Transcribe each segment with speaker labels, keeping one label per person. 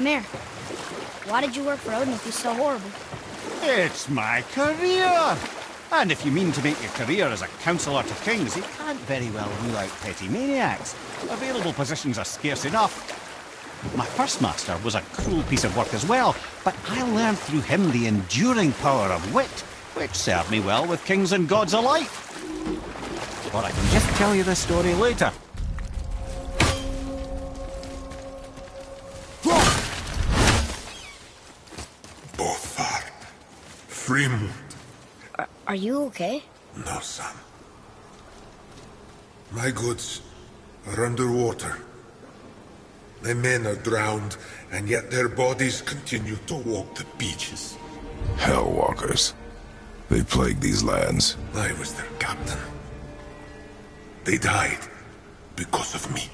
Speaker 1: Come here. Why did you work for Odin if he's so horrible?
Speaker 2: It's my career! And if you mean to make your career as a counsellor to kings, you can't very well rule out petty maniacs. Available positions are scarce enough. My first master was a cruel piece of work as well, but I learned through him the enduring power of wit, which served me well with kings and gods alike. Or I can just tell you the story later.
Speaker 3: Bothar. Frimund.
Speaker 1: Are you okay?
Speaker 3: No, son. My goods are underwater. My men are drowned, and yet their bodies continue to walk the beaches.
Speaker 4: Hellwalkers. They plague these lands.
Speaker 3: I was their captain. They died because of me.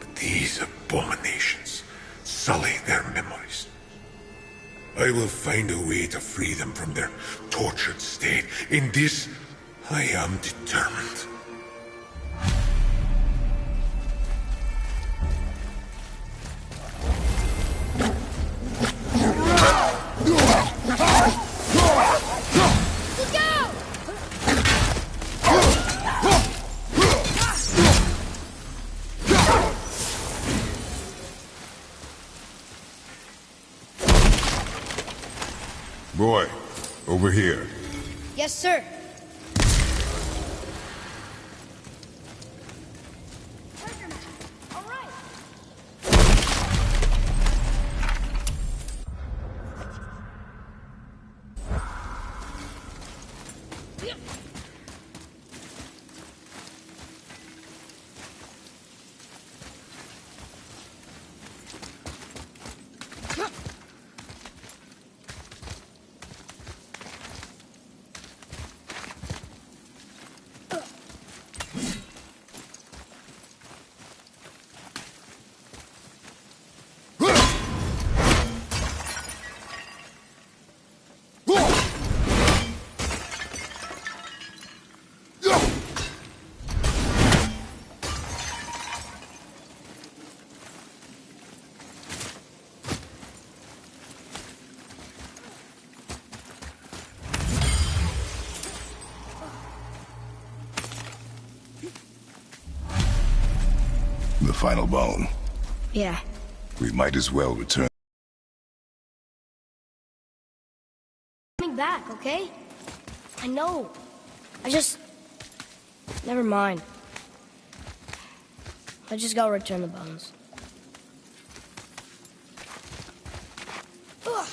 Speaker 3: But these abominations sully their memories. I will find a way to free them from their tortured state. In this, I am determined.
Speaker 4: Boy, over here.
Speaker 1: Yes, sir. All right.
Speaker 4: The final bone.
Speaker 1: Yeah.
Speaker 4: We might as well return.
Speaker 1: Coming back, okay? I know. Never mind. I just gotta return the bones. Ugh.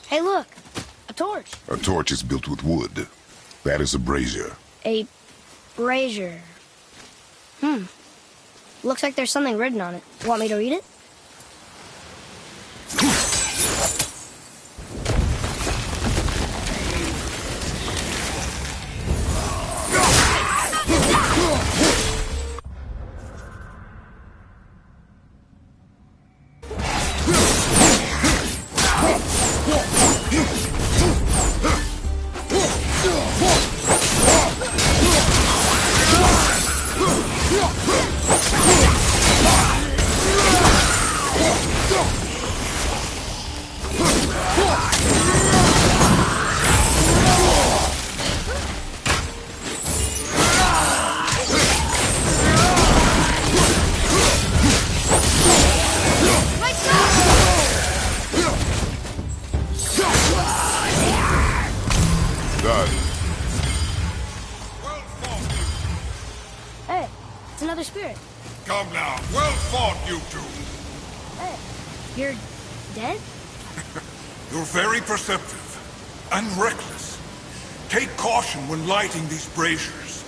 Speaker 1: Hey, look! A torch!
Speaker 4: A torch is built with wood. That is a brazier.
Speaker 1: A brazier. Looks like there's something written on it. Want me to read it?
Speaker 3: Well fought, you two.
Speaker 1: You're dead?
Speaker 3: You're very perceptive and reckless. Take caution when lighting these braziers.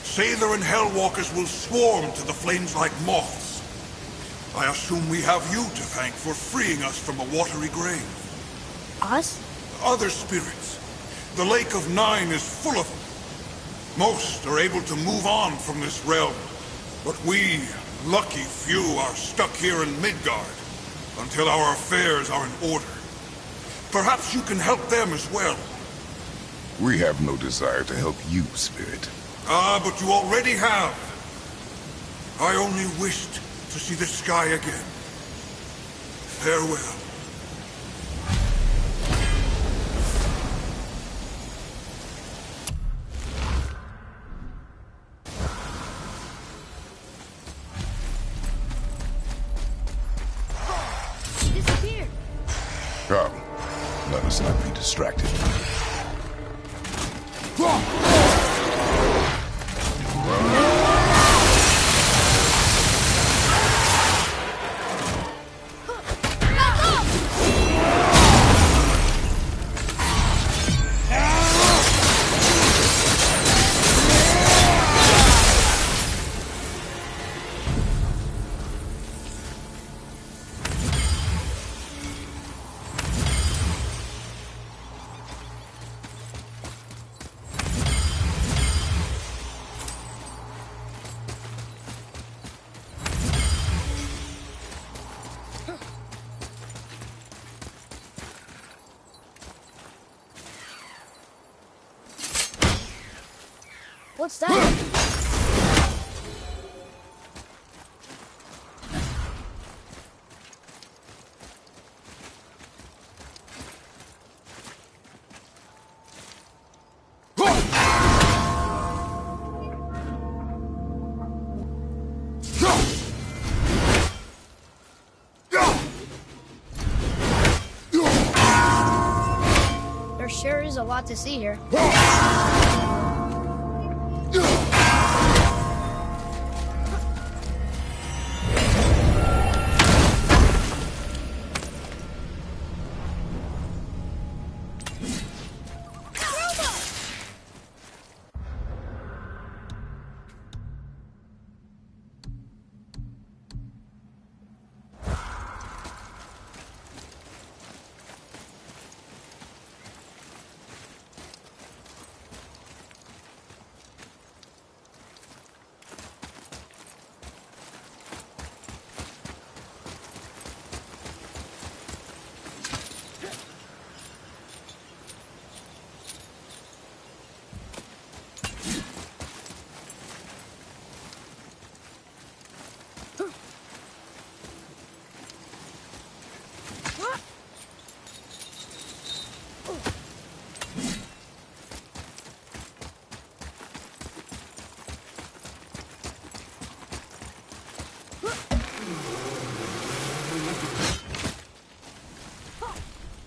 Speaker 3: Sailor and Hellwalkers will swarm to the flames like moths. I assume we have you to thank for freeing us from a watery grave.
Speaker 1: Us?
Speaker 3: Other spirits. The Lake of Nine is full of them. Most are able to move on from this realm, but we, lucky few, are stuck here in Midgard until our affairs are in order. Perhaps you can help them as well.
Speaker 4: We have no desire to help you, Spirit.
Speaker 3: Ah, but you already have. I only wished to see the sky again. Farewell.
Speaker 1: She disappeared.
Speaker 4: Come, let us not be distracted.
Speaker 1: What's that? There sure is a lot to see here.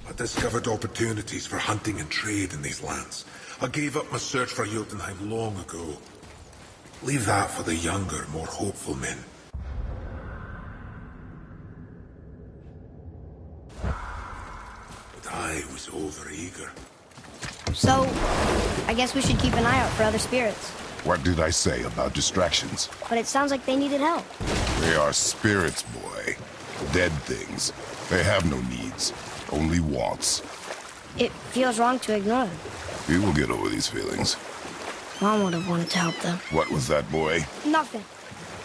Speaker 3: I discovered opportunities for hunting and trade in these lands. I gave up my search for Jotunheim long ago. Leave that for the younger, more hopeful men. But I was overeager.
Speaker 1: So, I guess we should keep an eye out for other spirits.
Speaker 4: What did I say about distractions?
Speaker 1: But it sounds like they needed help.
Speaker 4: They are spirits, boy. Dead things. They have no needs, only wants.
Speaker 1: It feels wrong to ignore them.
Speaker 4: We will get over these feelings.
Speaker 1: Mom would have wanted to help them.
Speaker 4: What was that, boy?
Speaker 1: Nothing.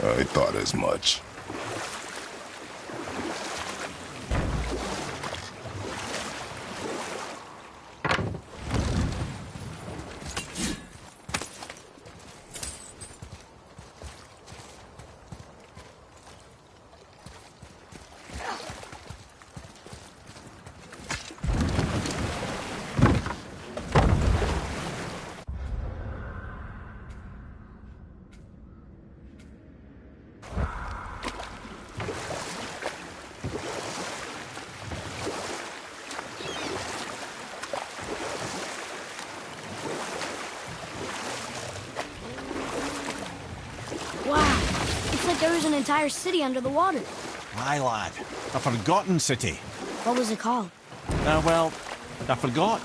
Speaker 4: I thought as much.
Speaker 1: entire city under the water.
Speaker 2: Aye, lad. A forgotten city.
Speaker 1: What was it called?
Speaker 2: Well, I forgot.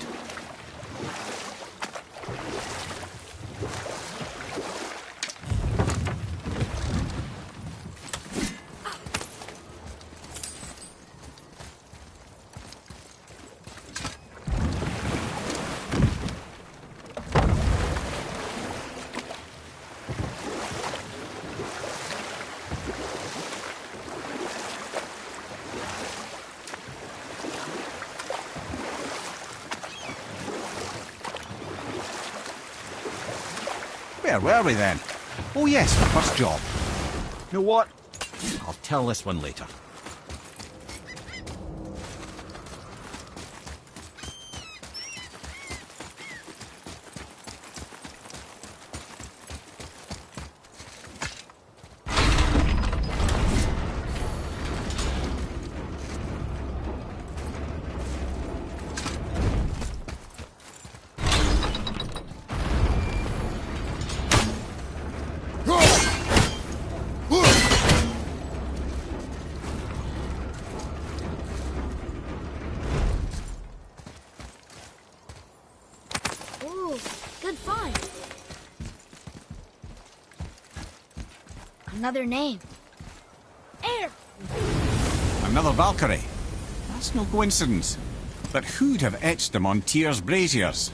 Speaker 2: Where were we then? Oh yes, the first job. You know what? I'll tell this one later.
Speaker 1: Ooh, good find. Another name. Air!
Speaker 2: Another Valkyrie. That's no coincidence. But who'd have etched them on Tyr's braziers?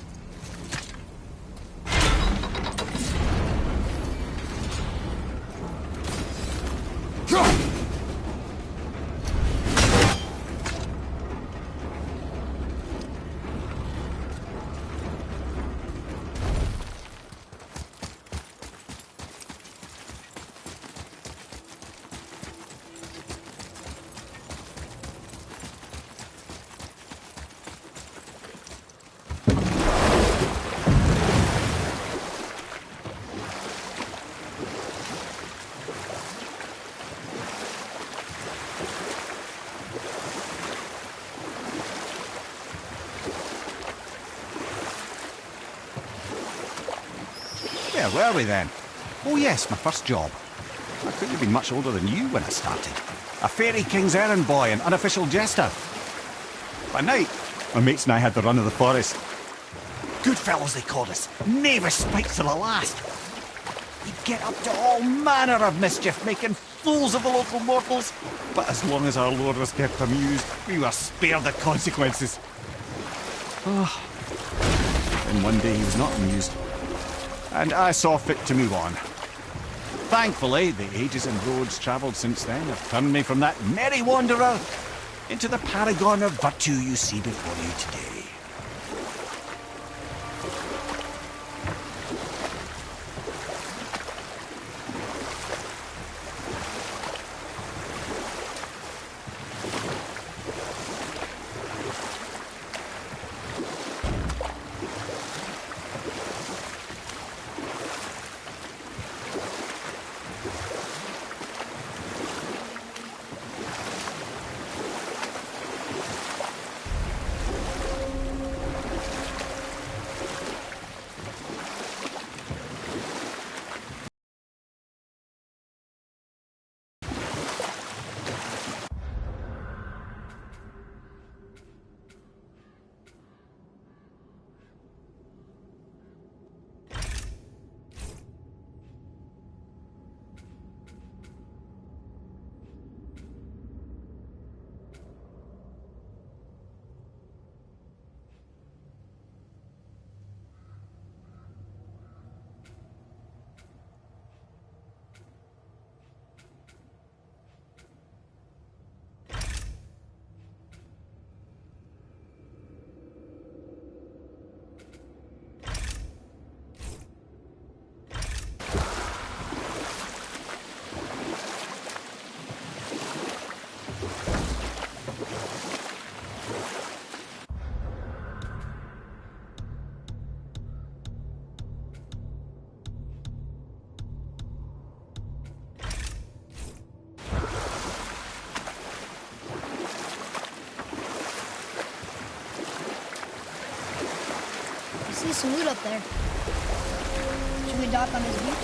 Speaker 2: Where were we then? Oh yes, my first job. I couldn't have been much older than you when I started. A fairy king's errand boy and unofficial jester. By night, my mates and I had the run of the forest. Good fellows they called us. Nae spite to the last. We'd get up to all manner of mischief, making fools of the local mortals. But as long as our lord was kept amused, we were spared the consequences. Oh. Then one day he was not amused. And I saw fit to move on. Thankfully, the ages and roads travelled since then have turned me from that merry wanderer into the paragon of virtue you see before you today.
Speaker 1: I see some loot up there. Should we dock on this beach?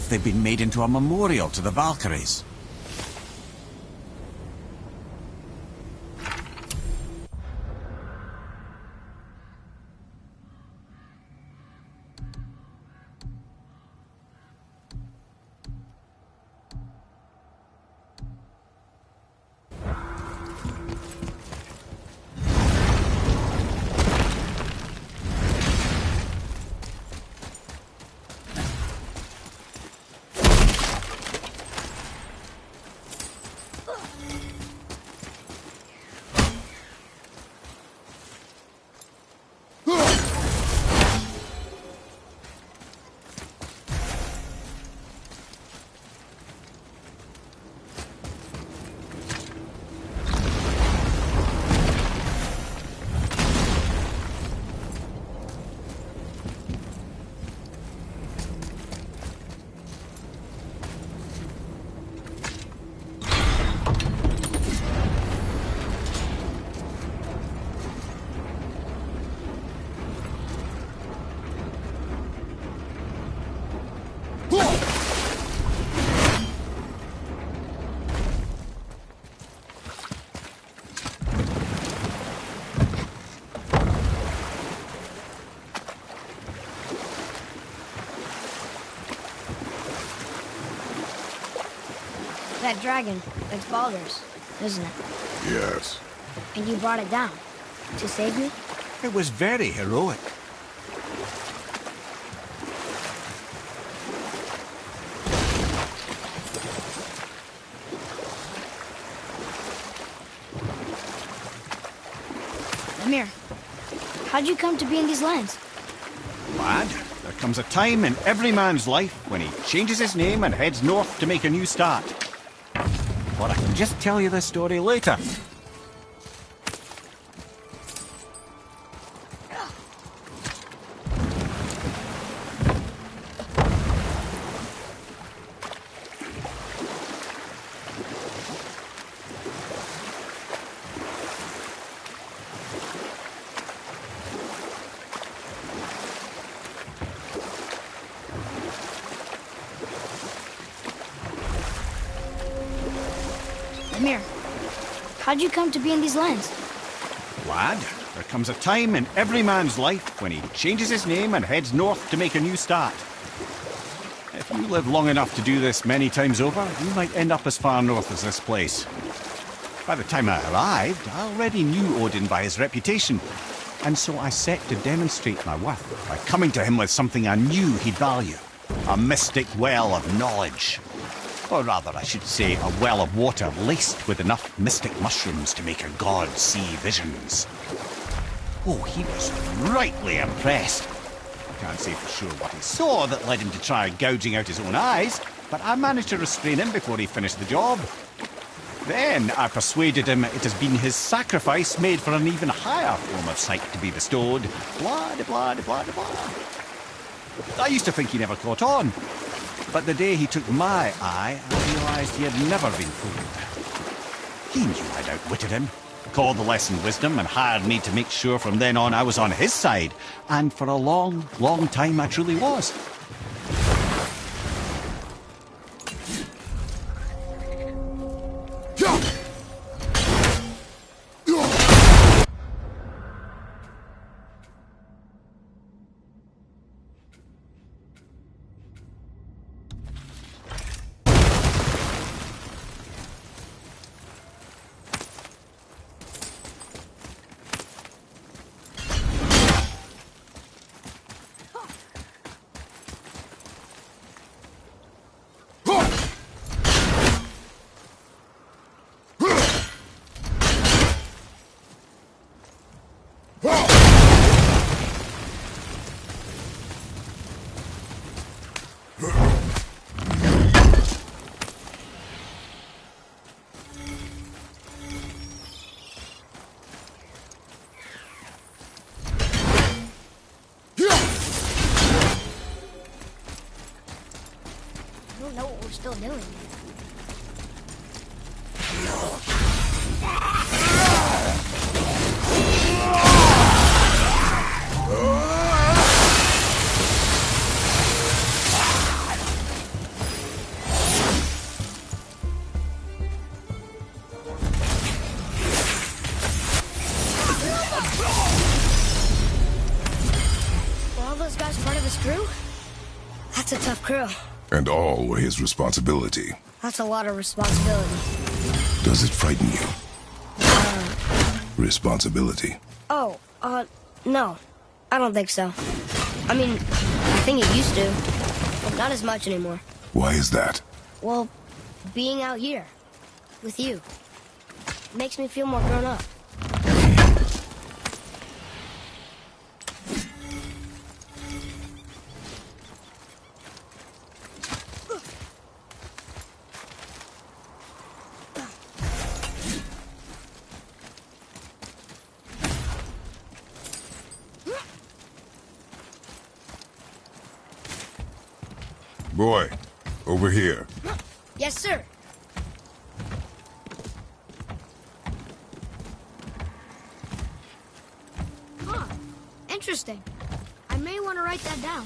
Speaker 2: if they've been made into a memorial to the Valkyries.
Speaker 1: That dragon, that's Baldur's, isn't it?
Speaker 4: Yes.
Speaker 1: And you brought it down to save me?
Speaker 2: It was very heroic.
Speaker 1: Ymir, how'd you come to be in these lands?
Speaker 2: Lad, there comes a time in every man's life when he changes his name and heads north to make a new start. Or I can just tell you this story later.
Speaker 1: Ymir, how'd you come to be in these lands?
Speaker 2: Lad, there comes a time in every man's life when he changes his name and heads north to make a new start. If you live long enough to do this many times over, you might end up as far north as this place. By the time I arrived, I already knew Odin by his reputation, and so I set to demonstrate my worth by coming to him with something I knew he'd value. A mystic well of knowledge. Or rather, I should say, a well of water laced with enough mystic mushrooms to make a god see visions. Oh, he was rightly impressed. I can't say for sure what he saw that led him to try gouging out his own eyes, but I managed to restrain him before he finished the job. Then I persuaded him it has been his sacrifice made for an even higher form of sight to be bestowed. Blah, de blah, de blah, de blah. I used to think he never caught on. But the day he took my eye, I realized he had never been fooled. He knew I'd outwitted him, called the lesson wisdom, and hired me to make sure from then on I was on his side. And for a long, long time I truly was.
Speaker 1: I don't know what we're still doing. That's a tough crew.
Speaker 4: And all were his responsibility.
Speaker 1: That's a lot of responsibility.
Speaker 4: Does it frighten you? Responsibility.
Speaker 1: Oh, no. I don't think so. I mean, I think it used to, but not as much anymore.
Speaker 4: Why is that?
Speaker 1: Well, being out here, with you, makes me feel more grown up.
Speaker 4: Boy, over here.
Speaker 1: Yes, sir. Huh. Interesting. I may want to write that down.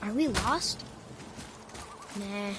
Speaker 1: Are we lost? Nah.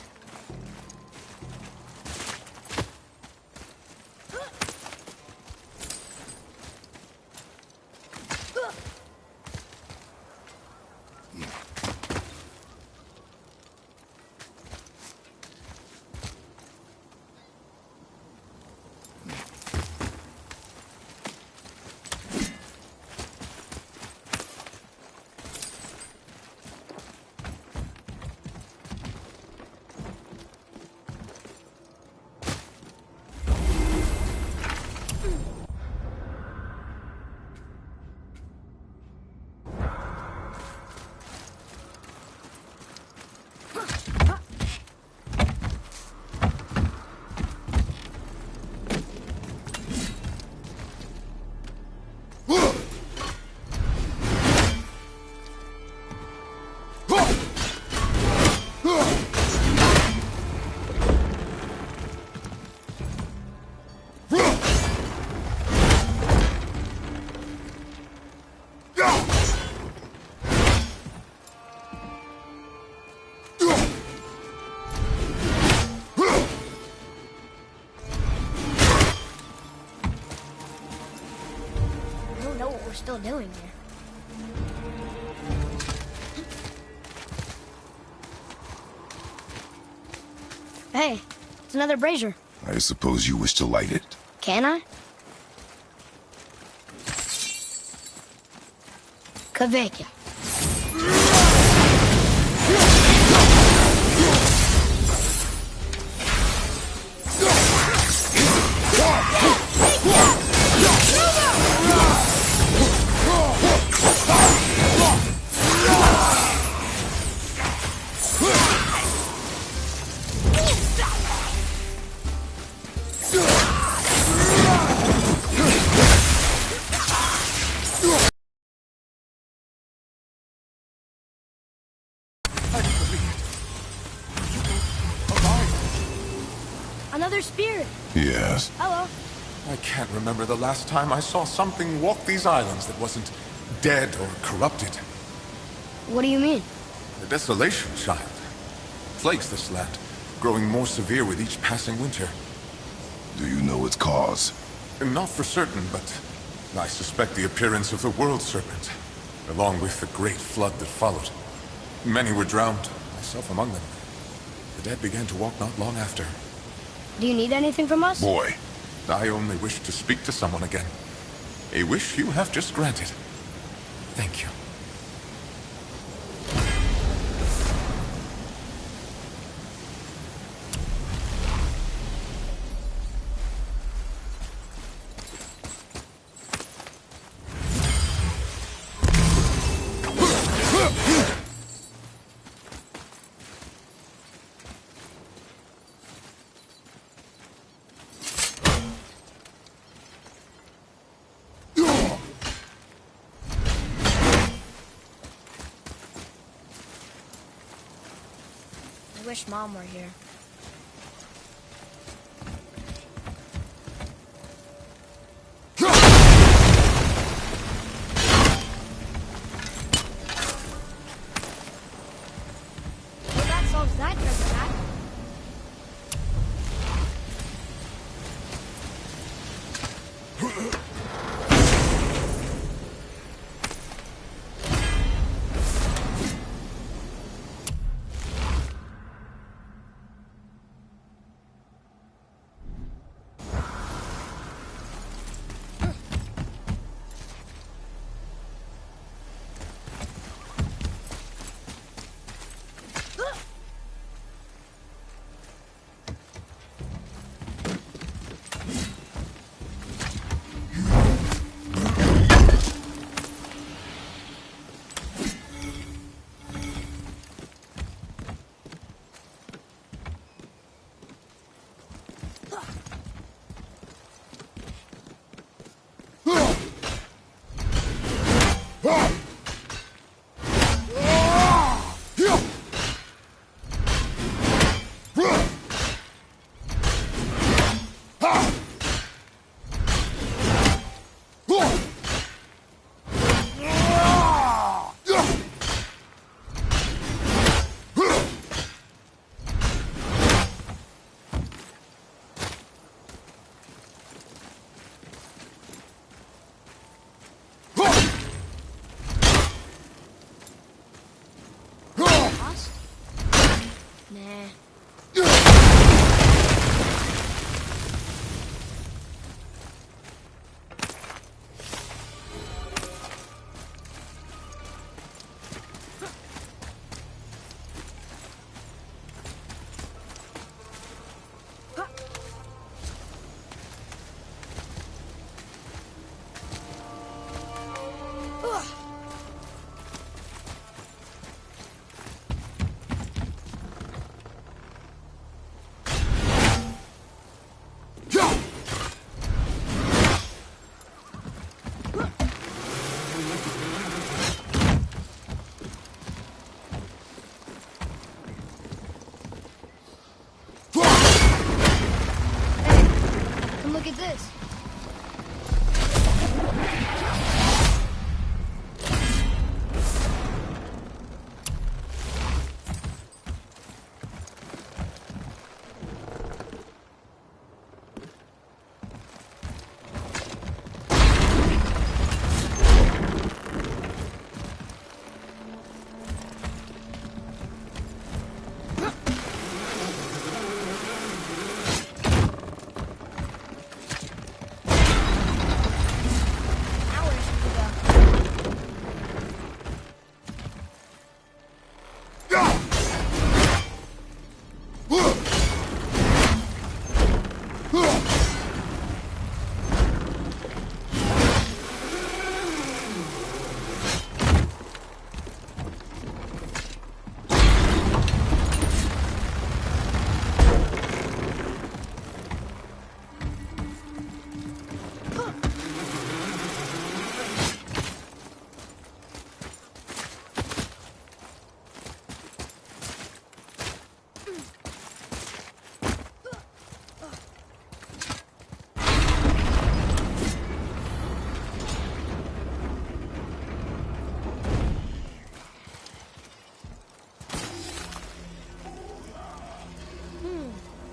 Speaker 1: Still doing here? Hey, it's another brazier.
Speaker 4: I suppose you wish to light it.
Speaker 1: Can I? Kveikja. Another spirit.
Speaker 4: Yes.
Speaker 1: Hello.
Speaker 5: I can't remember the last time I saw something walk these islands that wasn't dead or corrupted.
Speaker 1: What do you mean?
Speaker 5: The desolation, child. Plagues this land, growing more severe with each passing winter.
Speaker 4: Do you know its cause?
Speaker 5: Not for certain, but I suspect the appearance of the World Serpent, along with the great flood that followed. Many were drowned, myself among them. The dead began to walk not long after.
Speaker 1: Do you need anything from us?
Speaker 4: Boy.
Speaker 5: I only wish to speak to someone again. A wish you have just granted. Thank you.
Speaker 1: wish Mom were here. Well, that solves that treasure map. Look at this.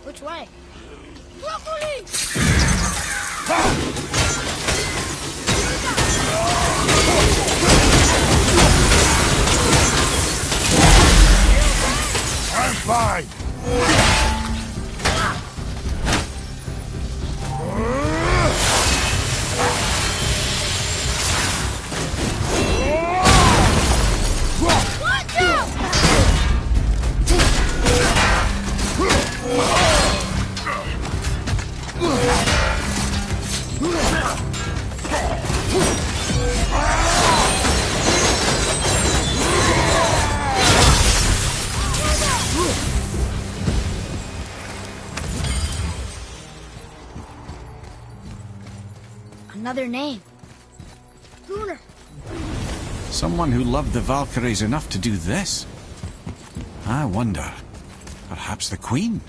Speaker 1: Which way? Broccoli!
Speaker 4: I'm fine.
Speaker 1: Watch out! Another name. Gunnar.
Speaker 2: Someone who loved the Valkyries enough to do this? I wonder. Perhaps the Queen?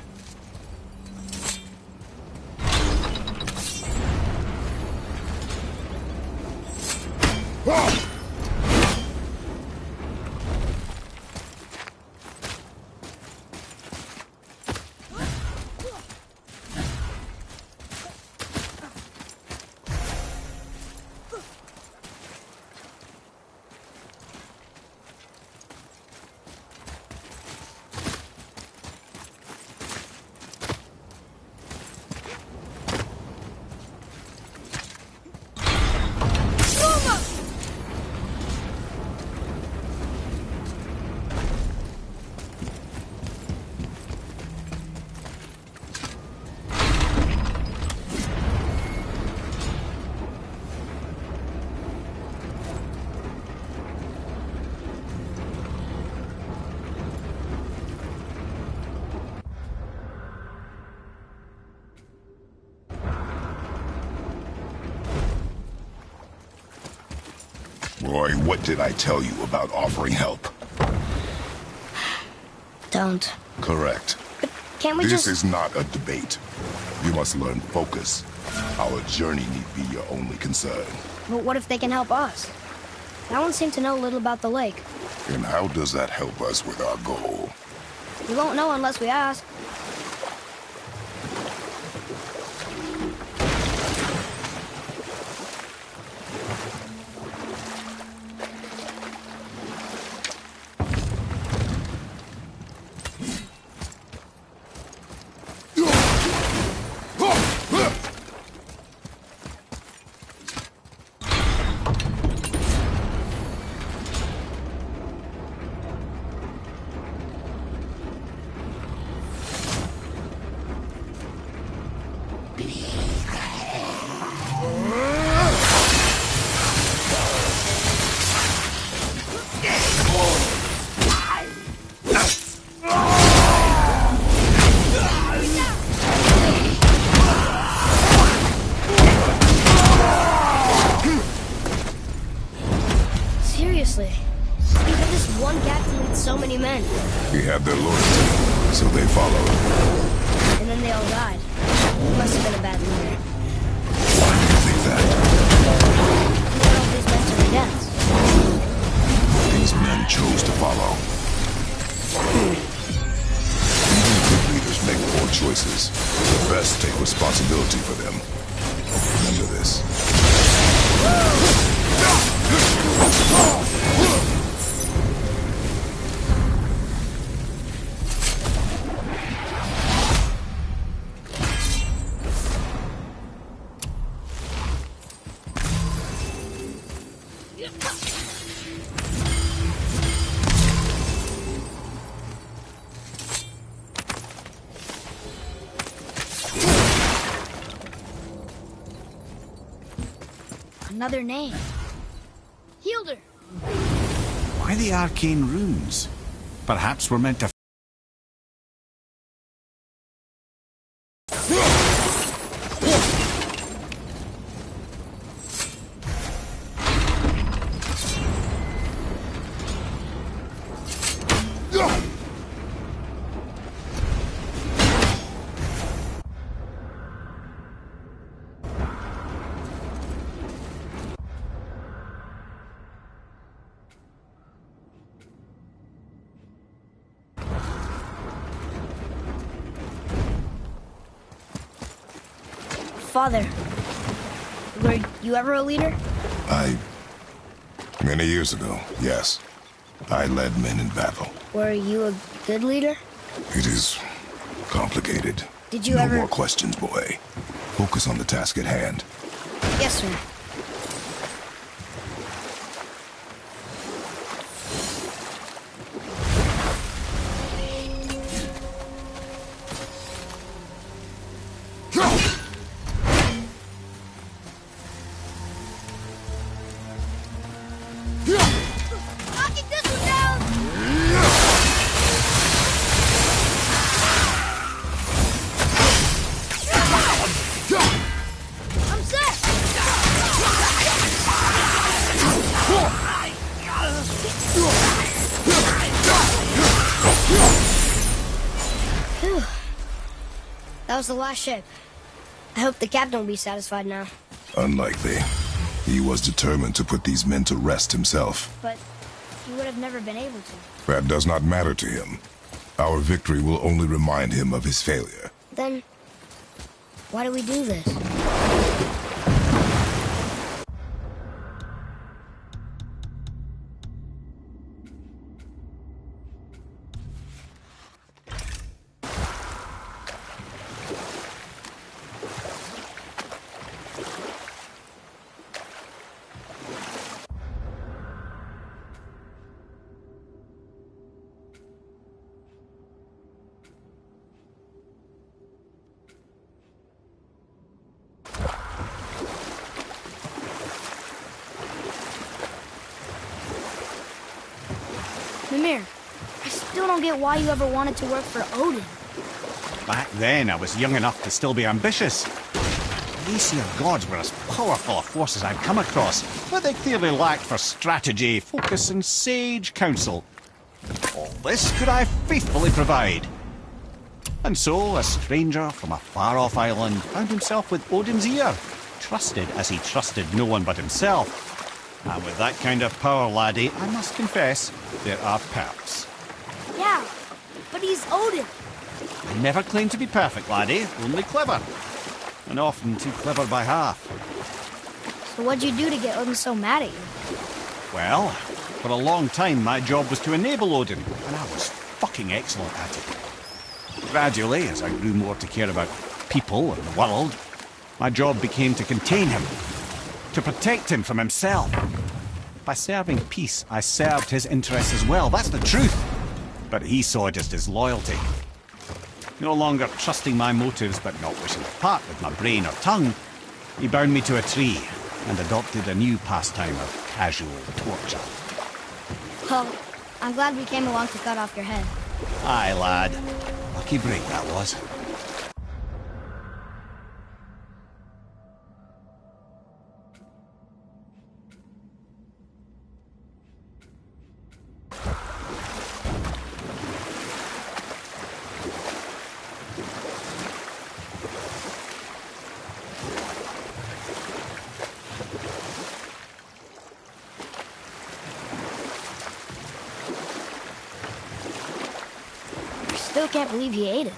Speaker 4: Roy, what did I tell you about offering help?
Speaker 1: Don't.
Speaker 4: Correct.
Speaker 1: Can't we
Speaker 4: This
Speaker 1: just...
Speaker 4: is not a debate. You must learn focus. Our journey need be your only concern.
Speaker 1: But what if they can help us? That one seemed to know a little about the lake.
Speaker 4: And how does that help us with our goal?
Speaker 1: We won't know unless we ask. Seriously. Even this one captain leads so many men.
Speaker 4: We have their loyalty, so they followed.
Speaker 1: And then they all died. He must have been a bad leader.
Speaker 4: Why do you think that?
Speaker 1: He led all these men to their deaths.
Speaker 4: These men chose to follow. Even good leaders make poor choices. The best take responsibility for them. Remember this.
Speaker 1: Another name. Hildur.
Speaker 2: Why the arcane runes? Perhaps we're meant to...
Speaker 1: Father, were you ever a leader?
Speaker 4: Many years ago, yes. I led men in battle.
Speaker 1: Were you a good leader?
Speaker 4: It is complicated.
Speaker 1: Did you
Speaker 4: no
Speaker 1: ever...
Speaker 4: more questions, boy. Focus on the task at hand.
Speaker 1: Yes, sir. Knocking this one down! I'm set! That was the last ship. I hope the captain will be satisfied now.
Speaker 4: Unlikely. He was determined to put these men to rest himself.
Speaker 6: But he would have never been able to.
Speaker 4: That does not matter to him. Our victory will only remind him of his failure.
Speaker 1: Then, why do we do this?
Speaker 6: Mimir, I still don't get why you ever wanted to work for Odin.
Speaker 2: Back then, I was young enough to still be ambitious. The Aesir gods were as powerful a force as I'd come across, but they clearly lacked for strategy, focus, and sage counsel. All this could I faithfully provide. And so, a stranger from a far-off island found himself with Odin's ear, trusted as he trusted no one but himself. And with that kind of power, laddie, I must confess, there are perks.
Speaker 6: Yeah, but he's Odin.
Speaker 2: I never claimed to be perfect, laddie, only clever. And often too clever by half.
Speaker 6: So what'd you do to get Odin so mad at you?
Speaker 2: Well, for a long time my job was to enable Odin, and I was fucking excellent at it. Gradually, as I grew more to care about people and the world, my job became to contain him, to protect him from himself. By serving peace, I served his interests as well, that's the truth. But he saw just his loyalty. No longer trusting my motives, but not wishing to part with my brain or tongue, he bound me to a tree and adopted a new pastime of casual torture.
Speaker 6: Well, I'm glad we came along to cut off your head.
Speaker 2: Aye, lad. Lucky break that was.
Speaker 6: Still can't believe he ate it.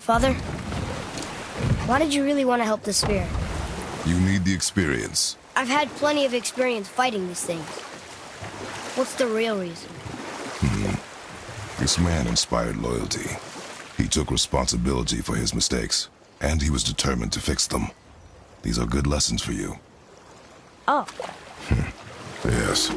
Speaker 1: Father, why did you really want to help the Spear?
Speaker 4: You need the experience.
Speaker 1: I've had plenty of experience fighting these things. What's the real reason?
Speaker 4: This man inspired loyalty. He took responsibility for his mistakes, and he was determined to fix them. These are good lessons for you.
Speaker 1: Oh,
Speaker 4: Yes.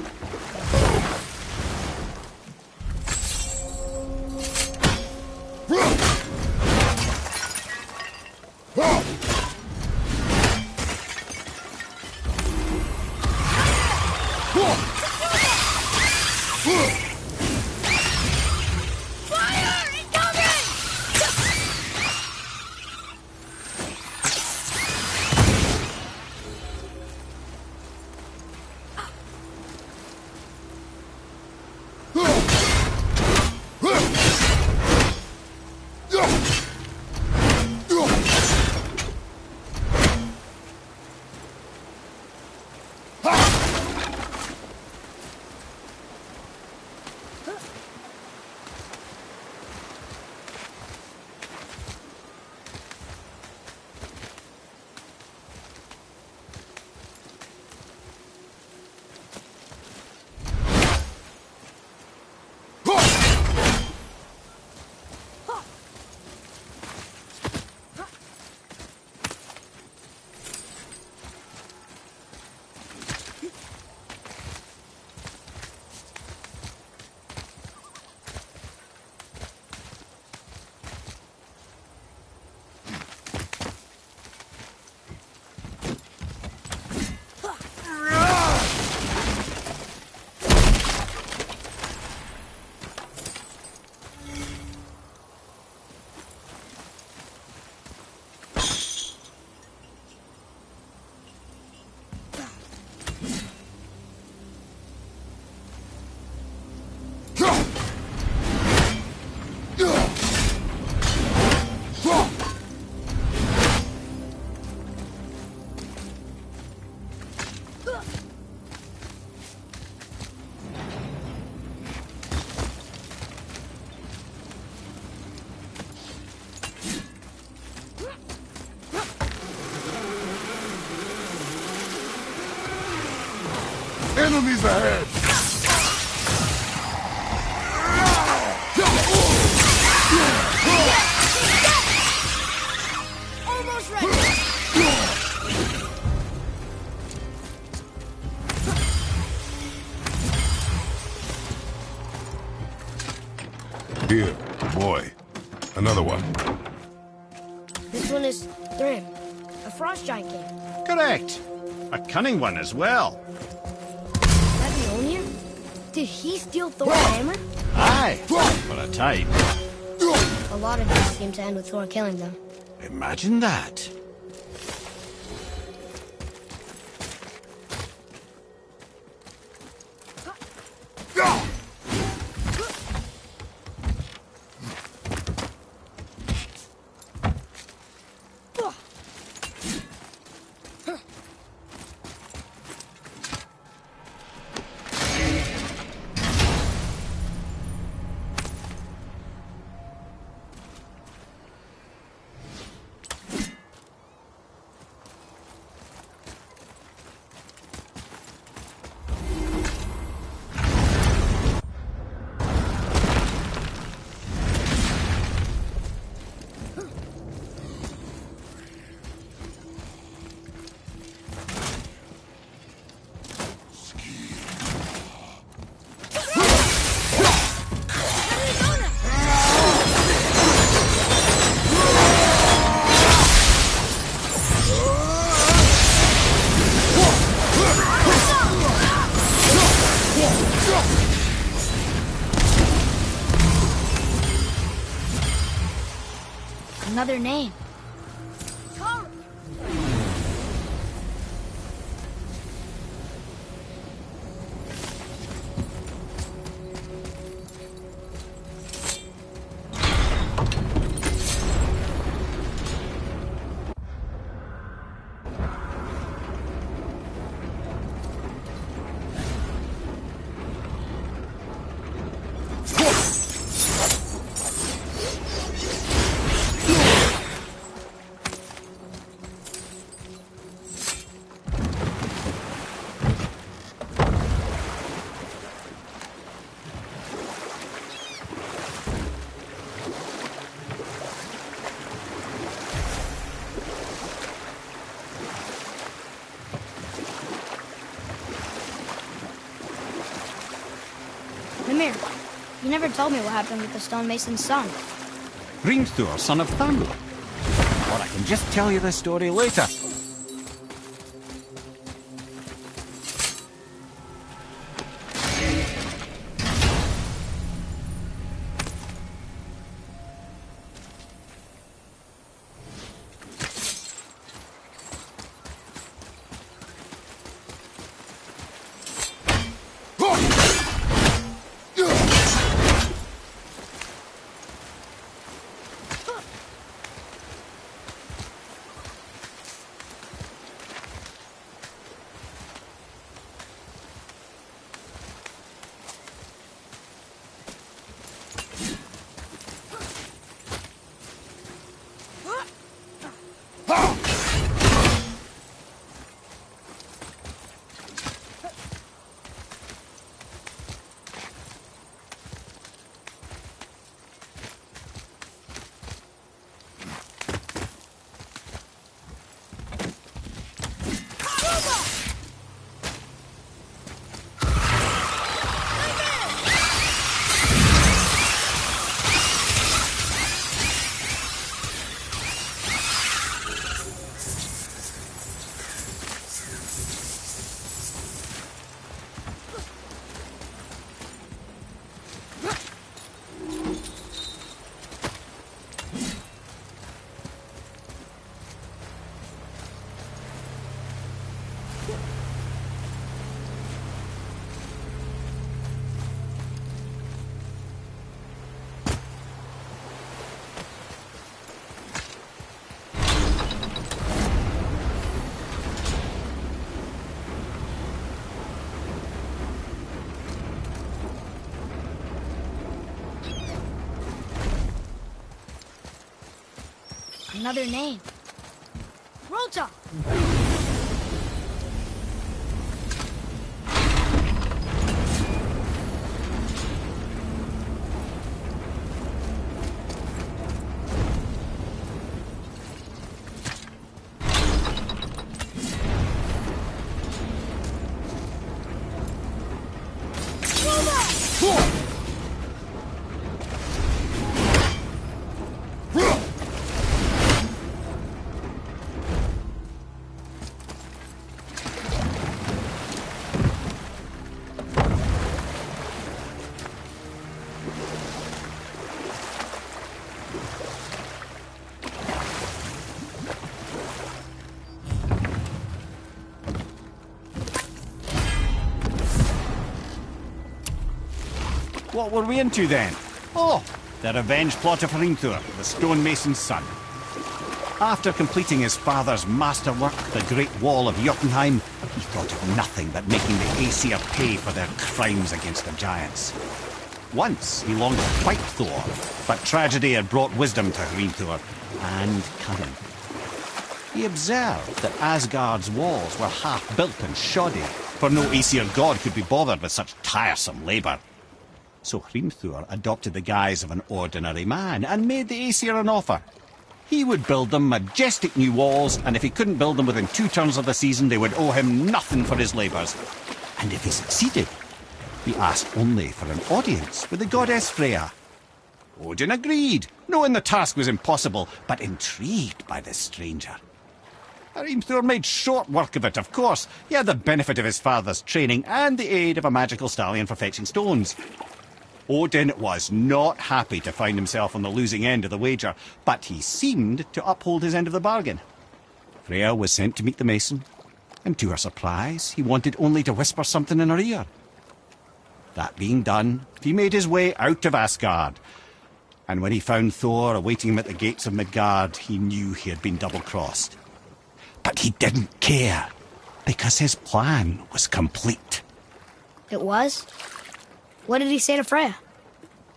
Speaker 3: Enemies ahead!
Speaker 6: Almost ready.
Speaker 4: Here, boy. Another one.
Speaker 1: This one is Thrym, a frost giant king.
Speaker 2: Correct. A cunning one as well.
Speaker 6: That Mjolnir? Did he steal Thor's hammer?
Speaker 2: Aye, for a time.
Speaker 1: A lot of these seem to end with Thor killing them.
Speaker 2: Imagine that.
Speaker 6: Another name. Mimir, you never told me what happened with the stonemason's son.
Speaker 2: Hrimthur, son of Thamur. Or I can just tell you the story later.
Speaker 6: Another name. Rota!
Speaker 2: what were we into then? Oh, the revenge plot of Hrimthur, the stonemason's son. After completing his father's masterwork, the Great Wall of Jotunheim, he thought of nothing but making the Aesir pay for their crimes against the giants. Once he longed to fight Thor, but tragedy had brought wisdom to Hrimthur, and cunning. He observed that Asgard's walls were half-built and shoddy, for no Aesir god could be bothered with such tiresome labour. So Hrimthur adopted the guise of an ordinary man and made the Aesir an offer. He would build them majestic new walls, and if he couldn't build them within 2 turns of the season, they would owe him nothing for his labours. And if he succeeded, he asked only for an audience with the goddess Freya. Odin agreed, knowing the task was impossible, but intrigued by this stranger. Hrimthur made short work of it, of course. He had the benefit of his father's training and the aid of a magical stallion for fetching stones. Odin was not happy to find himself on the losing end of the wager, but he seemed to uphold his end of the bargain. Freya was sent to meet the mason, and to her surprise, he wanted only to whisper something in her ear. That being done, he made his way out of Asgard, and when he found Thor awaiting him at the gates of Midgard, he knew he had been double-crossed. But he didn't care, because his plan was complete.
Speaker 6: It was? What did he say to Freya?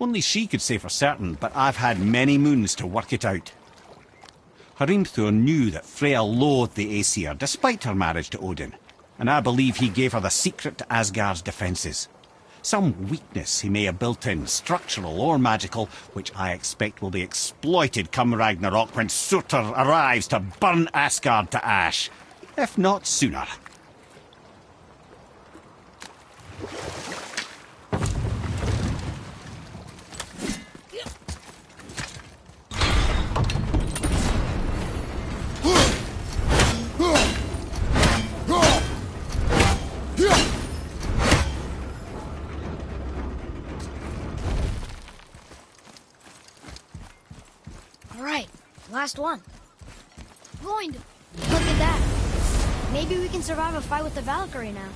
Speaker 2: Only she could say for certain, but I've had many moons to work it out. Hrimthur knew that Freya loathed the Aesir, despite her marriage to Odin, and I believe he gave her the secret to Asgard's defences. Some weakness he may have built in, structural or magical, which I expect will be exploited come Ragnarok when Surtur arrives to burn Asgard to ash, if not sooner.
Speaker 6: Last one. Look at that. Maybe we can survive a fight with the Valkyrie now.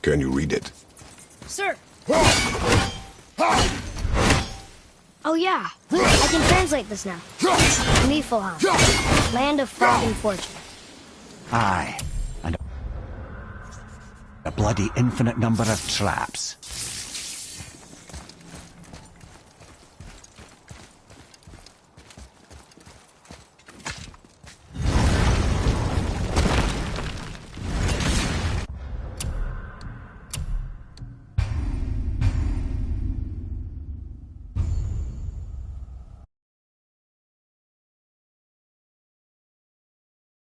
Speaker 4: Can you read it?
Speaker 6: Sir. Oh yeah, I can translate this now. Niflheim, land of fog and fortune.
Speaker 2: Aye, and a bloody infinite number of traps.